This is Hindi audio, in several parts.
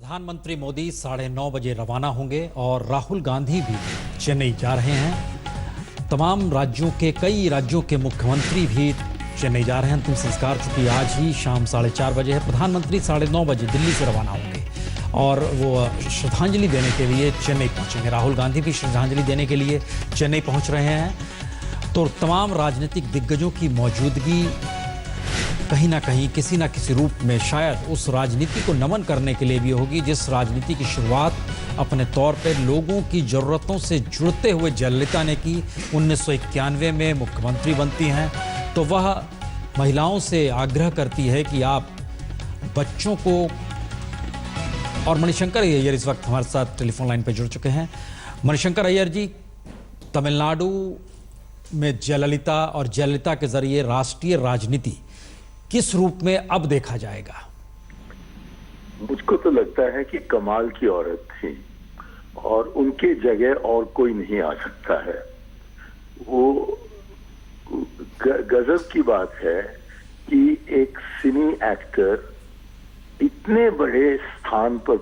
प्रधानमंत्री मोदी 9:30 बजे रवाना होंगे और राहुल गांधी भी चेन्नई जा रहे हैं। तमाम राज्यों के कई राज्यों के मुख्यमंत्री भी चेन्नई जा रहे हैं। अंतिम संस्कार चूंकि आज ही शाम 4:30 बजे है। प्रधानमंत्री 9:30 बजे दिल्ली से रवाना होंगे और वो श्रद्धांजलि देने के लिए चेन्नई पहुंचेंगे। राहुल गांधी भी श्रद्धांजलि देने के लिए चेन्नई पहुंच रहे हैं। तो तमाम राजनीतिक दिग्गजों की मौजूदगी कहीं ना कहीं किसी ना किसी रूप में शायद उस राजनीति को नमन करने के लिए भी होगी जिस राजनीति की शुरुआत अपने तौर पर लोगों की ज़रूरतों से जुड़ते हुए जयललिता ने की। 1991 में मुख्यमंत्री बनती हैं तो वह महिलाओं से आग्रह करती है कि आप बच्चों को, और मणिशंकर अय्यर इस वक्त हमारे साथ टेलीफोन लाइन पर जुड़ चुके हैं। मणिशंकर अय्यर जी, तमिलनाडु में जयललिता और जयललिता के जरिए राष्ट्रीय राजनीति किस रूप में अब देखा जाएगा? मुझको तो लगता है कि कमाल की औरत थी और उनके जगह और कोई नहीं आ सकता है। वो गजब की बात है कि एक सिनी एक्टर इतने बड़े स्थान पर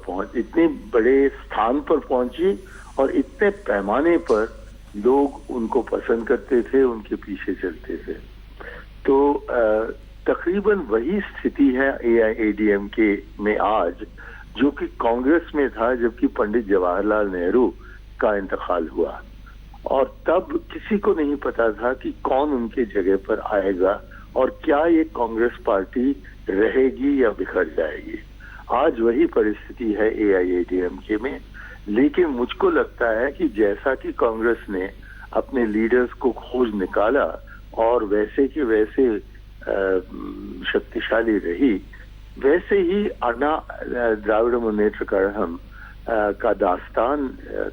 पहुंची और इतने पैमाने पर लोग उनको पसंद करते थे, उनके पीछे चलते थे। तो तकरीबन वही स्थिति है एआईएडीएमके में आज, जो कि कांग्रेस में था जबकि पंडित जवाहरलाल नेहरू का इंतकाल हुआ। और तब किसी को नहीं पता था कि कौन उनके जगह पर आएगा और क्या ये कांग्रेस पार्टी रहेगी या बिखर जाएगी। आज वही परिस्थिति है एआईएडीएमके में। लेकिन मुझको लगता है कि जैसा कि कांग्रेस ने अपने लीडर्स को खोज निकाला और वैसे के वैसे शक्तिशाली रही, वैसे ही अन्ना द्राविड़ मुन्नेत्र कड़गम का दास्तान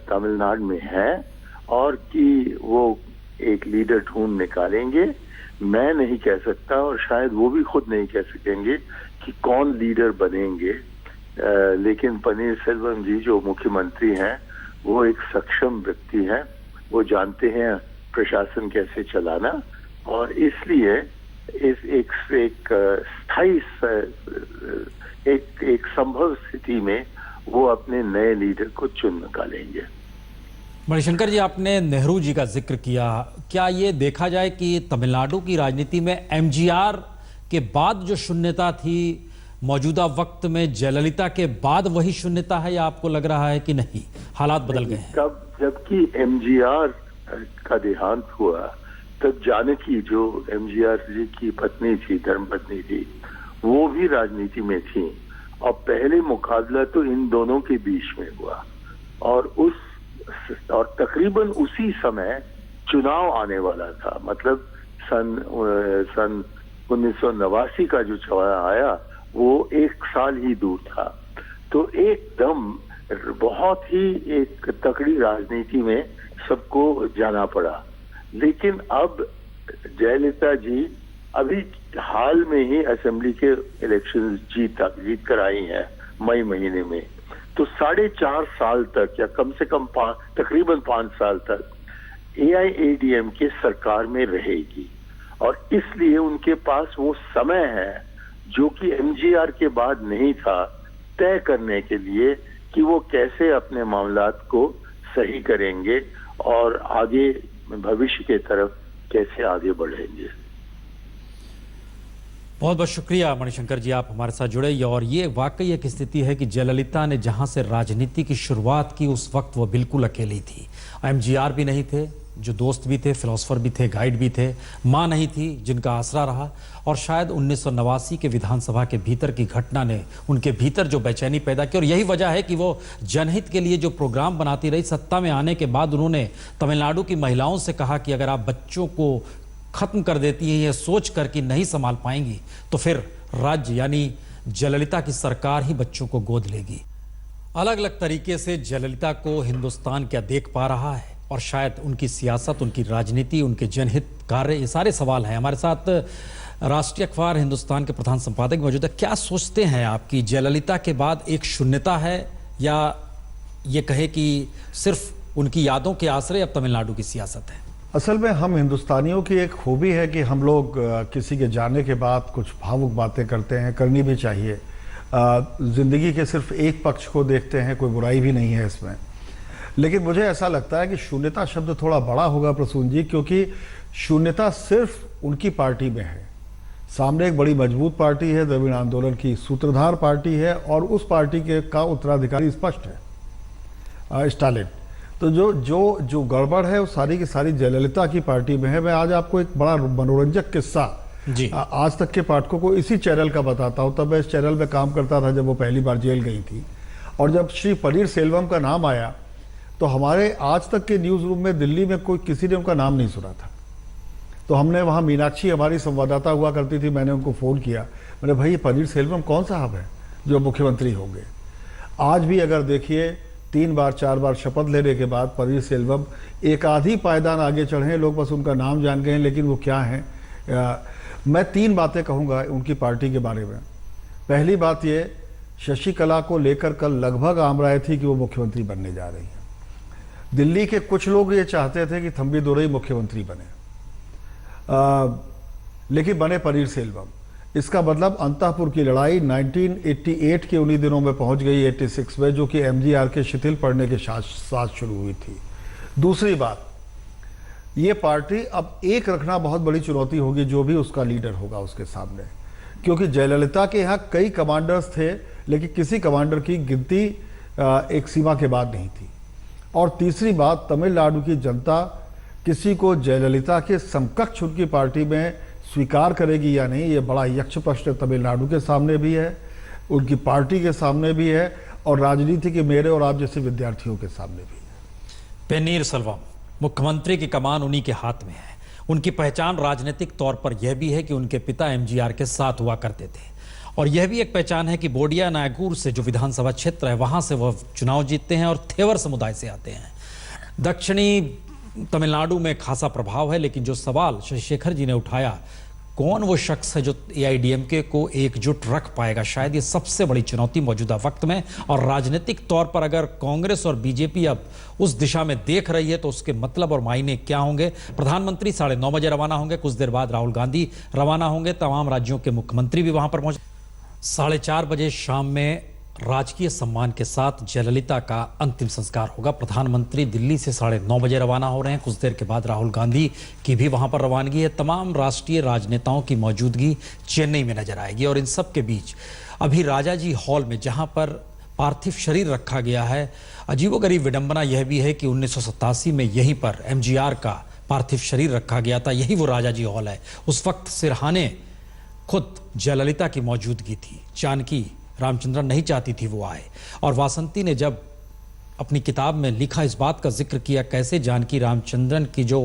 तमिलनाडु में है और कि वो एक लीडर ढूंढ निकालेंगे। मैं नहीं कह सकता और शायद वो भी खुद नहीं कह सकेंगे कि कौन लीडर बनेंगे। लेकिन पनीर सेल्वम जी जो मुख्यमंत्री हैं वो एक सक्षम व्यक्ति हैं, वो जानते हैं प्रशासन कैसे चलाना और इसलिए इस एक स्थायी एक संभव स्थिति में वो अपने नए लीडर को चुन निकालेंगे। मणिशंकर जी, आपने नेहरू जी का जिक्र किया। क्या ये देखा जाए कि तमिलनाडु की राजनीति में एमजीआर के बाद जो शून्यता थी मौजूदा वक्त में जयललिता के बाद वही शून्यता है, या आपको लग रहा है कि नहीं हालात बदल गए हैं? तब जबकि एमजीआर का देहांत हुआ तब जानकी जो एमजीआर जी की पत्नी थी, धर्मपत्नी थी, वो भी राजनीति में थी और पहले मुकाबला तो इन दोनों के बीच में हुआ और तकरीबन उसी समय चुनाव आने वाला था। मतलब सन 1989 का जो चुनाव आया वो एक साल ही दूर था। तो एकदम बहुत ही एक तकड़ी राजनीति में सबको जाना पड़ा। लेकिन अब जयललिता जी अभी हाल में ही असेंबली के इलेक्शन जीत कर आई हैं मई महीने में। तो 4.5 साल तक या कम से कम तकरीबन 5 साल तक एआईएडीएमके सरकार में रहेगी और इसलिए उनके पास वो समय है जो कि एमजीआर के बाद नहीं था, तय करने के लिए कि वो कैसे अपने मामलात को सही करेंगे और आगे भविष्य के तरफ कैसे आगे बढ़ेंगे। बहुत बहुत शुक्रिया मणिशंकर जी, आप हमारे साथ जुड़े। और ये वाकई एक स्थिति है कि जयललिता ने जहां से राजनीति की शुरुआत की उस वक्त वो बिल्कुल अकेली थी। एमजीआर भी नहीं थे, जो दोस्त भी थे, फिलोसफर भी थे, गाइड भी थे, मां नहीं थी जिनका आसरा रहा, और शायद 1989 के विधानसभा के भीतर की घटना ने उनके भीतर जो बेचैनी पैदा की। और यही वजह है कि वो जनहित के लिए जो प्रोग्राम बनाती रही। सत्ता में आने के बाद उन्होंने तमिलनाडु की महिलाओं से कहा कि अगर आप बच्चों को खत्म कर देती हैं ये सोच कर कि नहीं संभाल पाएंगी तो फिर राज्य यानी जयललिता की सरकार ही बच्चों को गोद लेगी। अलग अलग तरीके से जयललिता को हिंदुस्तान क्या देख पा रहा है और शायद उनकी सियासत, उनकी राजनीति, उनके जनहित कार्य, ये सारे सवाल हैं। हमारे साथ राष्ट्रीय अखबार हिंदुस्तान के प्रधान संपादक मौजूद है। क्या सोचते हैं आप कि जयललिता के बाद एक शून्यता है या ये कहे कि सिर्फ उनकी यादों के आसरे अब तमिलनाडु की सियासत है? असल में हम हिंदुस्तानियों की एक खूबी है कि हम लोग किसी के जाने के बाद कुछ भावुक बातें करते हैं, करनी भी चाहिए। जिंदगी के सिर्फ एक पक्ष को देखते हैं, कोई बुराई भी नहीं है इसमें। लेकिन मुझे ऐसा लगता है कि शून्यता शब्द थोड़ा बड़ा होगा प्रसून जी, क्योंकि शून्यता सिर्फ उनकी पार्टी में है। सामने एक बड़ी मजबूत पार्टी है, द्रविड़ आंदोलन की सूत्रधार पार्टी है, और उस पार्टी के का उत्तराधिकारी स्पष्ट है, स्टालिन। तो जो गड़बड़ है वो सारी की सारी जयललिता की पार्टी में है। मैं आज आपको एक बड़ा मनोरंजक किस्सा जी आज तक के पाठकों को इसी चैनल का बताता हूँ। तब मैं इस चैनल में काम करता था जब वो पहली बार जेल गई थी, और जब श्री पनीर सेल्वम का नाम आया तो हमारे आज तक के न्यूज़ रूम में दिल्ली में किसी ने उनका नाम नहीं सुना था। तो हमने वहाँ, मीनाक्षी हमारी संवाददाता हुआ करती थी, मैंने उनको फ़ोन किया, मैंने भाई ये पनीर सेल्वम कौन साहब है जो मुख्यमंत्री होंगे। आज भी अगर देखिए 3 बार 4 बार शपथ लेने के बाद पनीर सेल्वम एक आधी पायदान आगे चढ़े हैं, लोग बस उनका नाम जान गए हैं, लेकिन वो क्या हैं। मैं 3 बातें कहूँगा उनकी पार्टी के बारे में। पहली बात ये, शशिकला को लेकर कल लगभग आम राय थी कि वो मुख्यमंत्री बनने जा रही हैं। दिल्ली के कुछ लोग ये चाहते थे कि थम्बी दुरई मुख्यमंत्री बने, लेकिन बने पनीर सेल्वम। इसका मतलब अंतःपुर की लड़ाई 1988 के उन्हीं दिनों में पहुंच गई, 86 में, जो कि एमजीआर के शिथिल पड़ने के साथ शुरू हुई थी। दूसरी बात, ये पार्टी अब एक रखना बहुत बड़ी चुनौती होगी, जो भी उसका लीडर होगा उसके सामने, क्योंकि जयललिता के यहाँ कई कमांडर्स थे, लेकिन किसी कमांडर की गिनती एक सीमा के बाद नहीं थी। और तीसरी बात, तमिलनाडु की जनता किसी को जयललिता के समकक्ष उनकी पार्टी में स्वीकार करेगी या नहीं, ये बड़ा यक्ष प्रश्न तमिलनाडु के सामने भी है, उनकी पार्टी के सामने भी है, और राजनीति के मेरे और आप जैसे विद्यार्थियों के सामने भी है। पनीर सेल्वम, मुख्यमंत्री की कमान उन्हीं के हाथ में है। उनकी पहचान राजनीतिक तौर पर यह भी है कि उनके पिता एमजीआर के साथ हुआ करते थे, और यह भी एक पहचान है कि बोडिया नागौर से जो विधानसभा क्षेत्र है वहां से वह चुनाव जीतते हैं और थेवर समुदाय से आते हैं। दक्षिणी तमिलनाडु में खासा प्रभाव है, लेकिन जो सवाल शशिशेखर जी ने उठाया, कौन वो शख्स है जो एआईडीएमके को एकजुट रख पाएगा, शायद ये सबसे बड़ी चुनौती मौजूदा वक्त में। और राजनीतिक तौर पर अगर कांग्रेस और बीजेपी अब उस दिशा में देख रही है तो उसके मतलब और मायने क्या होंगे। प्रधानमंत्री 9:30 बजे रवाना होंगे, कुछ देर बाद राहुल गांधी रवाना होंगे, तमाम राज्यों के मुख्यमंत्री भी वहां पर पहुंचे। 4:30 बजे शाम में राजकीय सम्मान के साथ जयललिता का अंतिम संस्कार होगा। प्रधानमंत्री दिल्ली से 9:30 बजे रवाना हो रहे हैं, कुछ देर के बाद राहुल गांधी की भी वहां पर रवानगी है। तमाम राष्ट्रीय राजनेताओं की मौजूदगी चेन्नई में नजर आएगी, और इन सब के बीच अभी राजाजी हॉल में जहां पर पार्थिव शरीर रखा गया है, अजीबोगरीब विडंबना यह भी है कि 1987 में यहीं पर एमजीआर का पार्थिव शरीर रखा गया था, यही वो राजाजी हॉल है। उस वक्त सिरहाने खुद जयललिता की मौजूदगी थी, जानकी रामचंद्रन नहीं चाहती थी वो आए, और वासंती ने जब अपनी किताब में लिखा, इस बात का जिक्र किया कैसे जानकी रामचंद्रन की जो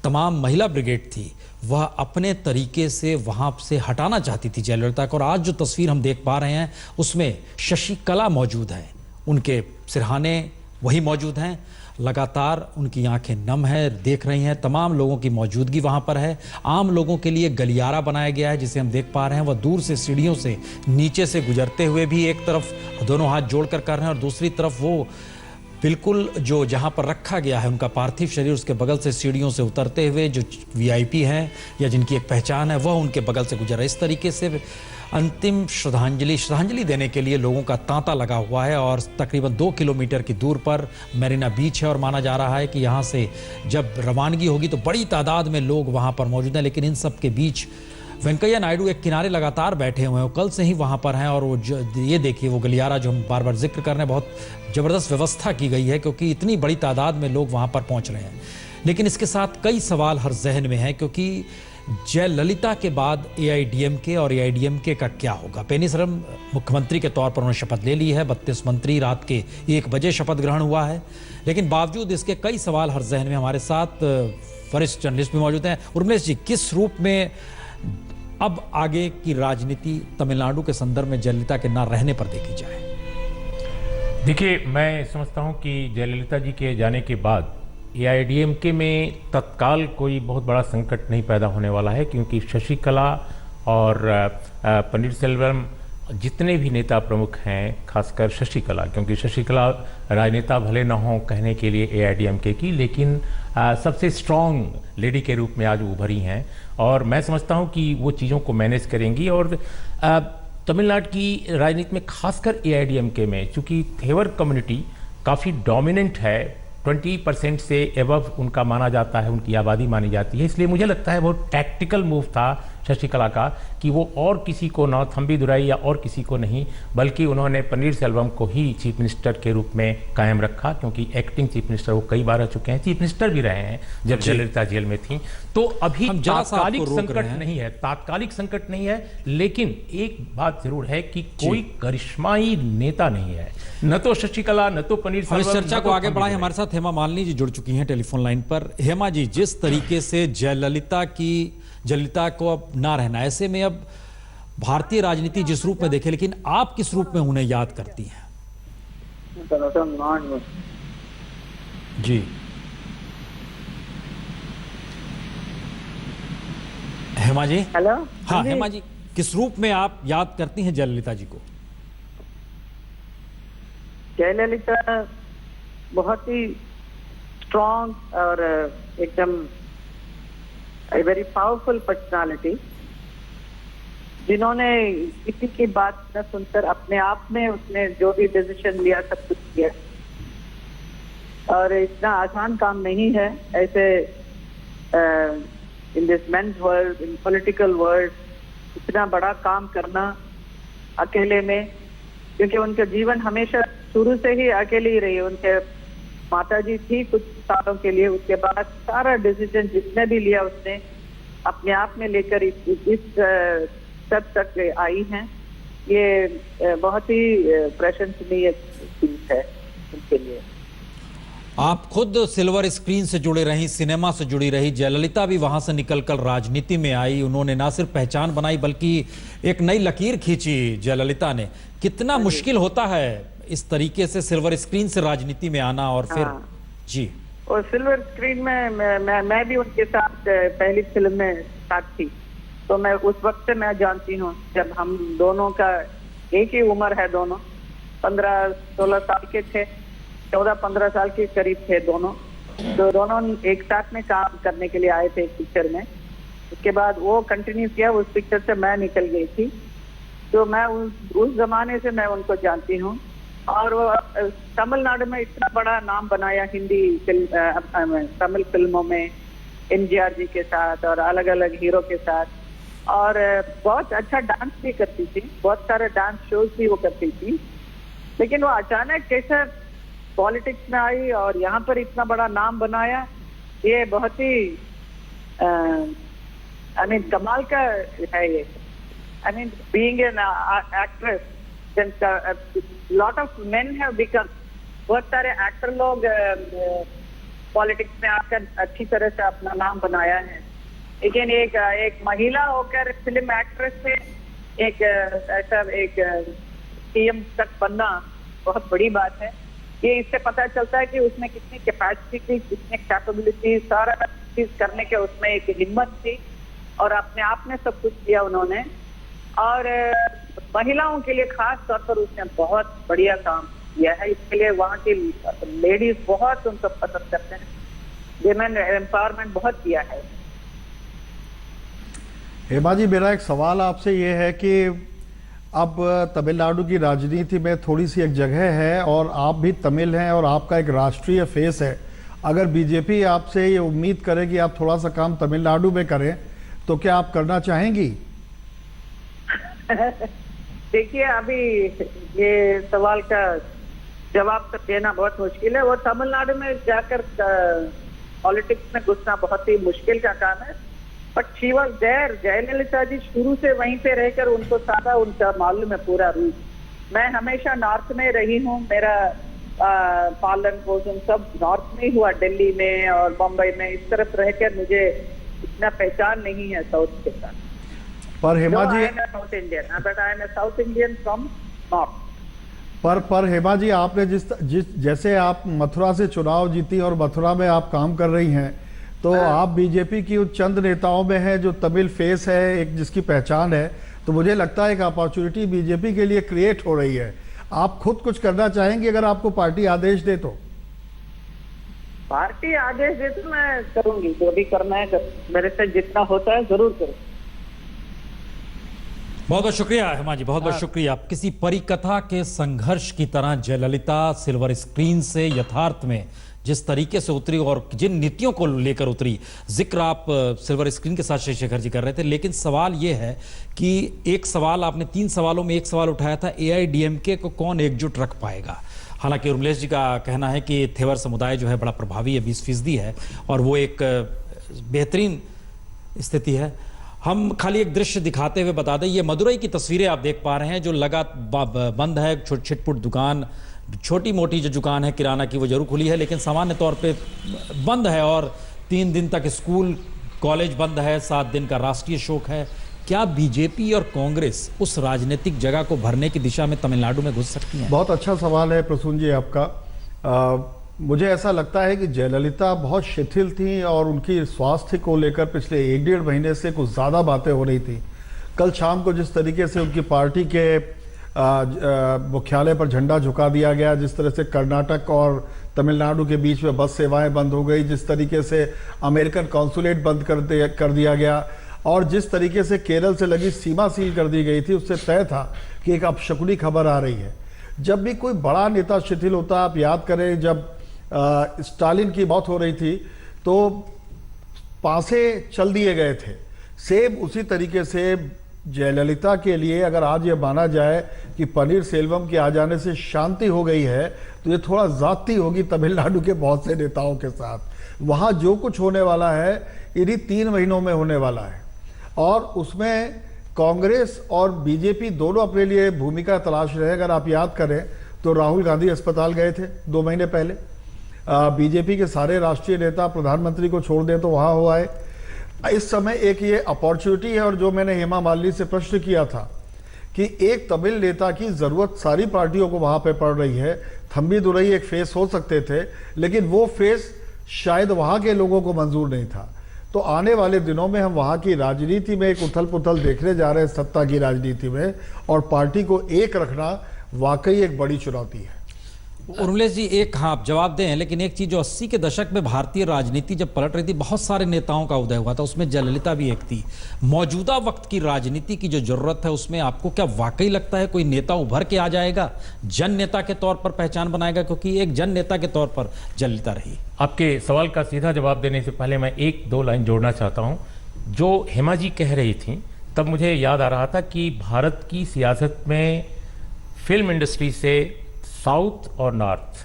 तमाम महिला ब्रिगेड थी वह अपने तरीके से वहां से हटाना चाहती थी जयललिता को। और आज जो तस्वीर हम देख पा रहे हैं उसमें शशिकला मौजूद है, उनके सिरहाने वही मौजूद हैं, लगातार उनकी आंखें नम है, देख रही हैं, तमाम लोगों की मौजूदगी वहां पर है। आम लोगों के लिए गलियारा बनाया गया है जिसे हम देख पा रहे हैं, वह दूर से सीढ़ियों से नीचे से गुजरते हुए भी एक तरफ दोनों हाथ जोड़कर कर रहे हैं, और दूसरी तरफ वो बिल्कुल जो जहां पर रखा गया है उनका पार्थिव शरीर, उसके बगल से सीढ़ियों से उतरते हुए जो वीआईपी हैं या जिनकी एक पहचान है वह उनके बगल से गुजर रहा है। इस तरीके से अंतिम श्रद्धांजलि देने के लिए लोगों का तांता लगा हुआ है, और तकरीबन 2 किलोमीटर की दूर पर मरीना बीच है, और माना जा रहा है कि यहाँ से जब रवानगी होगी तो बड़ी तादाद में लोग वहाँ पर मौजूद हैं। लेकिन इन सब के बीच वेंकैया नायडू एक किनारे लगातार बैठे हुए हैं, कल से ही वहाँ पर हैं, और वो ये देखिए वो गलियारा जो हम बार बार जिक्र कर रहे हैं, बहुत ज़बरदस्त व्यवस्था की गई है क्योंकि इतनी बड़ी तादाद में लोग वहाँ पर पहुँच रहे हैं। लेकिन इसके साथ कई सवाल हर जहन में हैं, क्योंकि जयललिता के बाद एआईडीएमके और एआईडीएमके का क्या होगा। पेनीसरम मुख्यमंत्री के तौर पर उन्होंने शपथ ले ली है, 32 मंत्री, रात के 1 बजे शपथ ग्रहण हुआ है, लेकिन बावजूद इसके कई सवाल हर जहन में। हमारे साथ वरिष्ठ जर्नलिस्ट भी मौजूद हैं। उर्मिलेश जी, किस रूप में अब आगे की राजनीति तमिलनाडु के संदर्भ में जयललिता के ना रहने पर देखी जाए? देखिए, मैं समझता हूं कि जयललिता जी के जाने के बाद एआईडीएमके में तत्काल कोई बहुत बड़ा संकट नहीं पैदा होने वाला है, क्योंकि शशिकला और पनीर सेल्वम जितने भी नेता प्रमुख हैं, खासकर शशिकला, क्योंकि शशिकला राजनेता भले न हों कहने के लिए एआईडीएमके की, लेकिन सबसे स्ट्रॉन्ग लेडी के रूप में आज उभरी हैं, और मैं समझता हूं कि वो चीज़ों को मैनेज करेंगी। और तमिलनाडु की राजनीति में खासकर एआईडीएमके में, चूंकि थेवर कम्युनिटी काफ़ी डोमिनेंट है, 20% से एबव उनका माना जाता है, उनकी आबादी मानी जाती है, इसलिए मुझे लगता है बहुत टैक्टिकल मूव था शशिकला का कि वो और किसी को ना थम्बी दुराई या और किसी को नहीं, बल्कि उन्होंने पनीरसेल्वम को ही चीफ मिनिस्टर के रूप में कायम रखा, क्योंकि एक्टिंग चीफ मिनिस्टर वो कई बार रह चुके हैं, चीफ मिनिस्टर भी रहे हैं जब जयललिता जेल में थी। तो अभी हम जरा सा तात्कालिक आपको रोक रहे संकट हैं। नहीं है, तात्कालिक संकट नहीं है, लेकिन एक बात जरूर है कि कोई करिश्माई नेता नहीं है, न तो शशिकला, न तो हम पनीरसेल्वम। इस चर्चा न को तो आगे थम्बी बढ़ाएं। दुराई। हमारे साथ हेमा मालिनी जी जुड़ चुकी हैं टेलीफोन लाइन पर। हेमा जी, जिस तरीके से जयललिता को अब ना रहना, ऐसे में अब भारतीय राजनीति जिस रूप में देखे, लेकिन आप किस रूप में उन्हें याद करती हैं? जी हेमा जी। हेलो। हाँ हेमा जी, किस रूप में आप याद करती हैं जयललिता जी को? जयललिता बहुत ही स्ट्रॉन्ग और एकदम वेरी पावरफुल पर्सनालिटी, जिन्होंने किसी की बात न सुनकर अपने आप में उसने जो भी डिसीजन लिया सब कुछ किया। और इतना आसान काम नहीं है ऐसे in this mains world, in political world, इतना बड़ा काम करना अकेले में, क्योंकि उनका जीवन हमेशा शुरू से ही अकेले ही रही। उनके माताजी थी कुछ सालों के लिए, उसके बाद सारा डिसीजन जिसने भी लिया उसने अपने आप में लेकर इस स्टेप तक आई हैं। ये बहुत ही प्रशंसनीय चीज है उनके लिए। आप खुद सिल्वर स्क्रीन से जुड़े रही, सिनेमा से जुड़ी रही, जयललिता भी वहां से निकलकर राजनीति में आई। उन्होंने ना सिर्फ पहचान बनाई बल्कि एक नई लकीर खींची जयललिता ने। कितना मुश्किल होता है इस तरीके से सिल्वर स्क्रीन से राजनीति में आना और फिर जी। और सिल्वर स्क्रीन में मैं भी उनके साथ पहली फिल्म में साथ थी, तो मैं उस वक्त से मैं जानती हूँ जब हम दोनों का एक ही उम्र है, दोनों 15-16 साल के थे, 14-15 साल के करीब थे दोनों। तो दोनों एक साथ में काम करने के लिए आए थे एक पिक्चर में। उसके बाद वो कंटिन्यू किया, उस पिक्चर से मैं निकल गई थी। तो मैं उस जमाने से मैं उनको जानती हूँ। और वो तमिलनाडु में इतना बड़ा नाम बनाया हिंदी तमिल फिल्मों में, एमजीआर जी के साथ और अलग अलग हीरो के साथ। और बहुत अच्छा डांस भी करती थी, बहुत सारे डांस शोज भी वो करती थी। लेकिन वो अचानक कैसे पॉलिटिक्स में आई और यहाँ पर इतना बड़ा नाम बनाया, ये बहुत ही कमाल का है ये। Being an actress, lot of men have become, बहुत सारे एक्टर लोग पॉलिटिक्स में आकर अच्छी तरह से अपना नाम बनाया है। लेकिन एक महिला होकर फिल्म एक्ट्रेस से एक ऐसा एक सीएम तक बनना बहुत बड़ी बात है। ये इससे पता चलता है कि उसमें कितनी कैपेसिटी थी, कितनी कैपेबिलिटी, सारा चीज करने के उसमें एक हिम्मत थी और अपने आप में सब कुछ किया उन्होंने। और महिलाओं के लिए खास तौर पर उसने बहुत बढ़िया काम किया है। इसके लिए वहाँ की लेडीज बहुत उनको पसंद करते हैं। विमेन एम्पावरमेंट बहुत किया है। हेमा जी, मेरा एक सवाल आपसे ये है कि अब तमिलनाडु की राजनीति में थोड़ी सी एक जगह है और आप भी तमिल हैं और आपका एक राष्ट्रीय फेस है। अगर बीजेपी आपसे ये उम्मीद करे कि आप थोड़ा सा काम तमिलनाडु में करें तो क्या आप करना चाहेंगी? देखिए, अभी ये सवाल का जवाब तो देना बहुत मुश्किल है। वो तमिलनाडु में जाकर पॉलिटिक्स में घुसना बहुत ही मुश्किल का काम है। But she was there, Jayalalithaa ji शुरू से वहीं पे रहकर उनको सारा उनका मालूम है पूरा रूट। मैं हमेशा नॉर्थ में रही हूँ, मेरा पालन पोषण सब नॉर्थ में ही हुआ, दिल्ली में और बम्बई में। इस तरफ रहकर मुझे इतना पहचान नहीं है साउथ के साथ। पर Hema ji, south Indian, but I am south Indian from north. पर हेमा जी, आपने जैसे आप मथुरा से चुनाव जीती और मथुरा में आप काम कर रही हैं, तो आप बीजेपी की उन चंद नेताओं में हैं जो तमिल फेस है, एक जिसकी पहचान है। तो मुझे लगता है एक अपॉर्चुनिटी बीजेपी के लिए क्रिएट हो रही है। आप खुद कुछ करना चाहेंगे अगर आपको पार्टी आदेश दे तो? पार्टी आदेश दे तो मैं करूंगी, जो भी करना है मेरे से जितना होता है जरूर करूँ। बहुत बहुत शुक्रिया हेमा जी, बहुत बहुत शुक्रिया। किसी परिकथा के संघर्ष की तरह जयललिता सिल्वर स्क्रीन से यथार्थ में जिस तरीके से उतरी और जिन नीतियों को लेकर उतरी, जिक्र आप सिल्वर स्क्रीन के साथ शेखर जी कर रहे थे, लेकिन सवाल यह है कि एक सवाल आपने 3 सवालों में एक सवाल उठाया था, एआईडीएमके को कौन एकजुट रख पाएगा। हालांकि उर्मिलेश जी का कहना है कि थेवर समुदाय जो है बड़ा प्रभावी है, 20% है और वो एक बेहतरीन स्थिति है। हम खाली एक दृश्य दिखाते हुए बता दें, ये मदुरई की तस्वीरें आप देख पा रहे हैं, जो बंद है, छिटपुट दुकान, छोटी मोटी जो दुकान है किराना की वो जरूर खुली है, लेकिन सामान्य तौर पे बंद है। और 3 दिन तक स्कूल कॉलेज बंद है, 7 दिन का राष्ट्रीय शोक है। क्या बीजेपी और कांग्रेस उस राजनीतिक जगह को भरने की दिशा में तमिलनाडु में घुस सकती हैं? बहुत अच्छा सवाल है प्रसून जी आपका। मुझे ऐसा लगता है कि जयललिता बहुत शिथिल थी और उनकी स्वास्थ्य को लेकर पिछले 1-1.5 महीने से कुछ ज़्यादा बातें हो रही थी। कल शाम को जिस तरीके से उनकी पार्टी के मुख्यालय पर झंडा झुका दिया गया, जिस तरह से कर्नाटक और तमिलनाडु के बीच में बस सेवाएं बंद हो गई, जिस तरीके से अमेरिकन कॉन्सुलेट बंद कर दिया गया और जिस तरीके से केरल से लगी सीमा सील कर दी गई थी, उससे तय था कि एक अपशकुनी खबर आ रही है। जब भी कोई बड़ा नेता शिथिल होता, आप याद करें जब स्टालिन की मौत हो रही थी तो पासे चल दिए गए थे। सेम उसी तरीके से जयललिता के लिए अगर आज ये माना जाए कि पनीर सेल्वम के आ जाने से शांति हो गई है, तो ये थोड़ा ज़्यादती होगी तमिलनाडु के बहुत से नेताओं के साथ। वहाँ जो कुछ होने वाला है इन्हीं 3 महीनों में होने वाला है और उसमें कांग्रेस और बीजेपी दोनों अपने लिए भूमिका तलाश रहे हैं। अगर आप याद करें तो राहुल गांधी अस्पताल गए थे 2 महीने पहले। बीजेपी के सारे राष्ट्रीय नेता प्रधानमंत्री को छोड़ दें तो वहाँ हो आए। इस समय एक ये अपॉर्चुनिटी है और जो मैंने हेमा मालिनी से प्रश्न किया था कि एक तमिल नेता की ज़रूरत सारी पार्टियों को वहाँ पे पड़ रही है। थम्बीदुरई एक फेस हो सकते थे, लेकिन वो फेस शायद वहाँ के लोगों को मंजूर नहीं था। तो आने वाले दिनों में हम वहाँ की राजनीति में एक उथल पुथल देखने जा रहे हैं, सत्ता की राजनीति में, और पार्टी को एक रखना वाकई एक बड़ी चुनौती है। उर्मिलेश जी, एक हाँ आप जवाब दें, लेकिन एक चीज जो 80 के दशक में भारतीय राजनीति जब पलट रही थी, बहुत सारे नेताओं का उदय हुआ था, उसमें जयललिता भी एक थी। मौजूदा वक्त की राजनीति की जो जरूरत है उसमें आपको क्या वाकई लगता है कोई नेता उभर के आ जाएगा, जन नेता के तौर पर पहचान बनाएगा? क्योंकि एक जन नेता के तौर पर जयललिता रही। आपके सवाल का सीधा जवाब देने से पहले मैं 1-2 लाइन जोड़ना चाहता हूं। जो हेमा जी कह रही थी तब मुझे याद आ रहा था कि भारत की सियासत में फिल्म इंडस्ट्री से साउथ और नॉर्थ,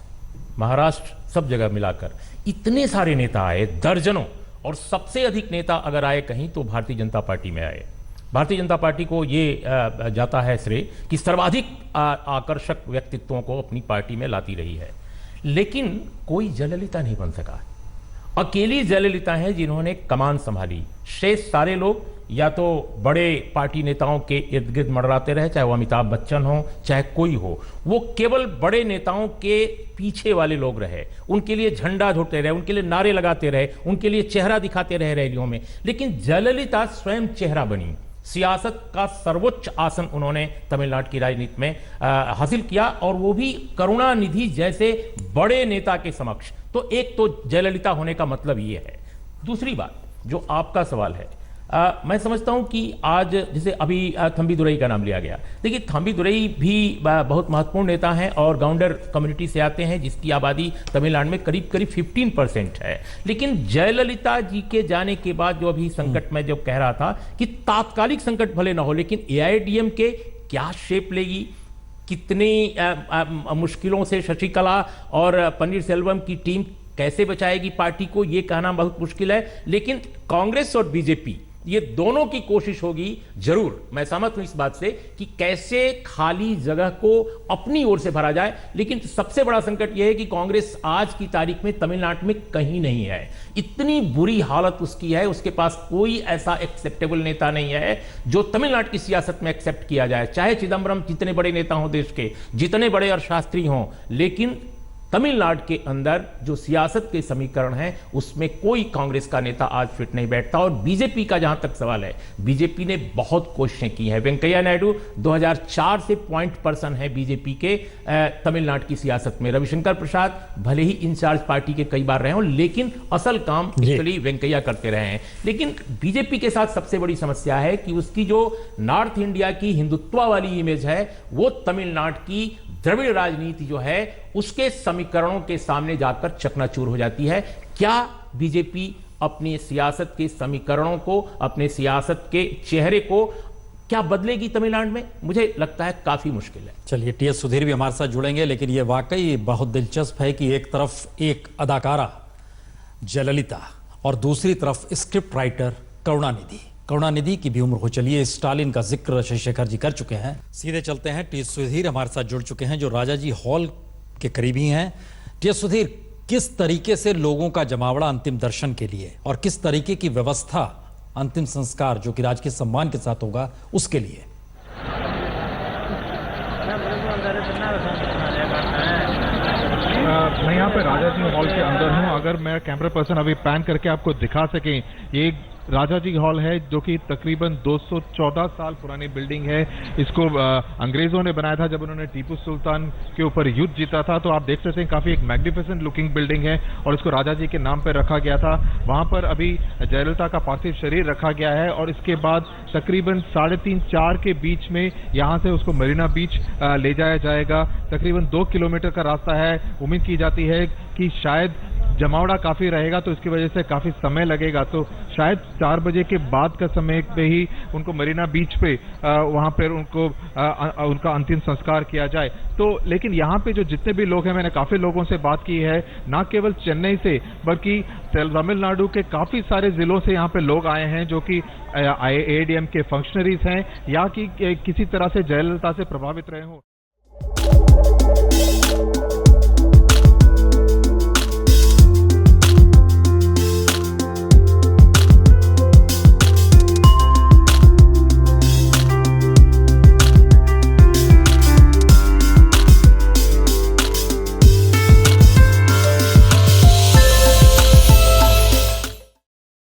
महाराष्ट्र, सब जगह मिलाकर इतने सारे नेता आए, दर्जनों, और सबसे अधिक नेता अगर आए कहीं तो भारतीय जनता पार्टी में आए। भारतीय जनता पार्टी को ये जाता है श्रेय कि सर्वाधिक आकर्षक व्यक्तित्वों को अपनी पार्टी में लाती रही है। लेकिन कोई जयललिता नहीं बन सका। अकेली जयललिता है जिन्होंने कमान संभाली। शेष सारे लोग या तो बड़े पार्टी नेताओं के इर्द गिर्द मंडराते रहे, चाहे वो अमिताभ बच्चन हो चाहे कोई हो, वो केवल बड़े नेताओं के पीछे वाले लोग रहे, उनके लिए झंडा झोड़ते रहे, उनके लिए नारे लगाते रहे, उनके लिए चेहरा दिखाते रहे रैलियों में। लेकिन जयललिता स्वयं चेहरा बनी। सियासत का सर्वोच्च आसन उन्होंने तमिलनाडु की राजनीति में हासिल किया, और वो भी करुणानिधि जैसे बड़े नेता के समक्ष। तो एक तो जयललिता होने का मतलब ये है। दूसरी बात जो आपका सवाल है, मैं समझता हूं कि आज जैसे अभी थम्बीदुरई का नाम लिया गया, देखिए थम्बीदुरई भी बहुत महत्वपूर्ण नेता हैं और गाउंडर कम्युनिटी से आते हैं, जिसकी आबादी तमिलनाडु में करीब करीब 15% है। लेकिन जयललिता जी के जाने के बाद जो अभी संकट में जब कह रहा था कि तात्कालिक संकट भले ना हो, लेकिन एआईएडीएमके क्या शेप लेगी, कितनी मुश्किलों से शशिकला और पनीर सेल्वम की टीम कैसे बचाएगी पार्टी को, यह कहना बहुत मुश्किल है। लेकिन कांग्रेस और बीजेपी ये दोनों की कोशिश होगी जरूर, मैं सहमत हूं इस बात से, कि कैसे खाली जगह को अपनी ओर से भरा जाए। लेकिन सबसे बड़ा संकट यह है कि कांग्रेस आज की तारीख में तमिलनाडु में कहीं नहीं है। इतनी बुरी हालत उसकी है, उसके पास कोई ऐसा एक्सेप्टेबल नेता नहीं है जो तमिलनाडु की सियासत में एक्सेप्ट किया जाए। चाहे चिदम्बरम जितने बड़े नेता हों देश के, जितने बड़े अर्थशास्त्री हों, लेकिन तमिलनाडु के अंदर जो सियासत के समीकरण हैं उसमें कोई कांग्रेस का नेता आज फिट नहीं बैठता। और बीजेपी का जहां तक सवाल है, बीजेपी ने बहुत कोशिशें की हैं। वेंकैया नायडू 2004 से पॉइंट पर्सन है बीजेपी के तमिलनाडु की सियासत में। रविशंकर प्रसाद भले ही इंचार्ज पार्टी के कई बार रहे हों, लेकिन असल काम एक्चुअली वेंकैया करते रहे हैं। लेकिन बीजेपी के साथ सबसे बड़ी समस्या है कि उसकी जो नॉर्थ इंडिया की हिंदुत्व वाली इमेज है वो तमिलनाडु की द्रविड़ राजनीति जो है उसके समीकरणों के सामने जाकर चकनाचूर हो जाती है। क्या बीजेपी अपनी सियासत के समीकरणों को, अपने सियासत के चेहरे को क्या बदलेगी तमिलनाडु में? मुझे लगता है काफी मुश्किल है। चलिए, टीएस सुधीर भी हमारे साथ जुड़ेंगे, लेकिन यह वाकई बहुत दिलचस्प है कि एक तरफ एक अदाकारा जयललिता और दूसरी तरफ स्क्रिप्ट राइटर करुणानिधि की भी उम्र हो चली है। स्टालिन का जिक्र शशिशेखर जी कर चुके हैं। सीधे चलते हैं, टी सुधीर हमारे साथ जुड़ चुके हैं जो राजाजी हॉल के करीबी हैं। टी सुधीर, किस तरीके से लोगों का जमावड़ा अंतिम दर्शन के लिए और किस तरीके की व्यवस्था अंतिम संस्कार जो कि राजकीय सम्मान के साथ होगा उसके लिए? मैं यहाँ पे राजाजी हॉल के अंदर हूँ। अगर मैं कैमरा पर्सन अभी पैन करके आपको दिखा सकें, ये राजाजी हॉल है जो कि तकरीबन 214 साल पुरानी बिल्डिंग है। इसको अंग्रेजों ने बनाया था जब उन्होंने टीपू सुल्तान के ऊपर युद्ध जीता था। तो आप देख सकते हैं काफी एक मैग्निफिसेंट लुकिंग बिल्डिंग है और इसको राजाजी के नाम पर रखा गया था। वहां पर अभी जयललिता का पार्थिव शरीर रखा गया है और इसके बाद तकरीबन 3:30-4 के बीच में यहाँ से उसको मरीना बीच ले जाया जाएगा। तकरीबन 2 किलोमीटर का रास्ता है। उम्मीद की जाती है कि शायद जमावड़ा काफी रहेगा तो इसकी वजह से काफी समय लगेगा, तो शायद 4 बजे के बाद का समय पे ही उनको मरीना बीच पे वहां पर उनको उनका अंतिम संस्कार किया जाए। तो लेकिन यहाँ पे जो जितने भी लोग हैं, मैंने काफी लोगों से बात की है, ना केवल चेन्नई से बल्कि तमिलनाडु के काफी सारे जिलों से यहाँ पे लोग आए हैं जो कि AIADM के फंक्शनरीज हैं या कि किसी तरह से जयललिता से प्रभावित रहे हों।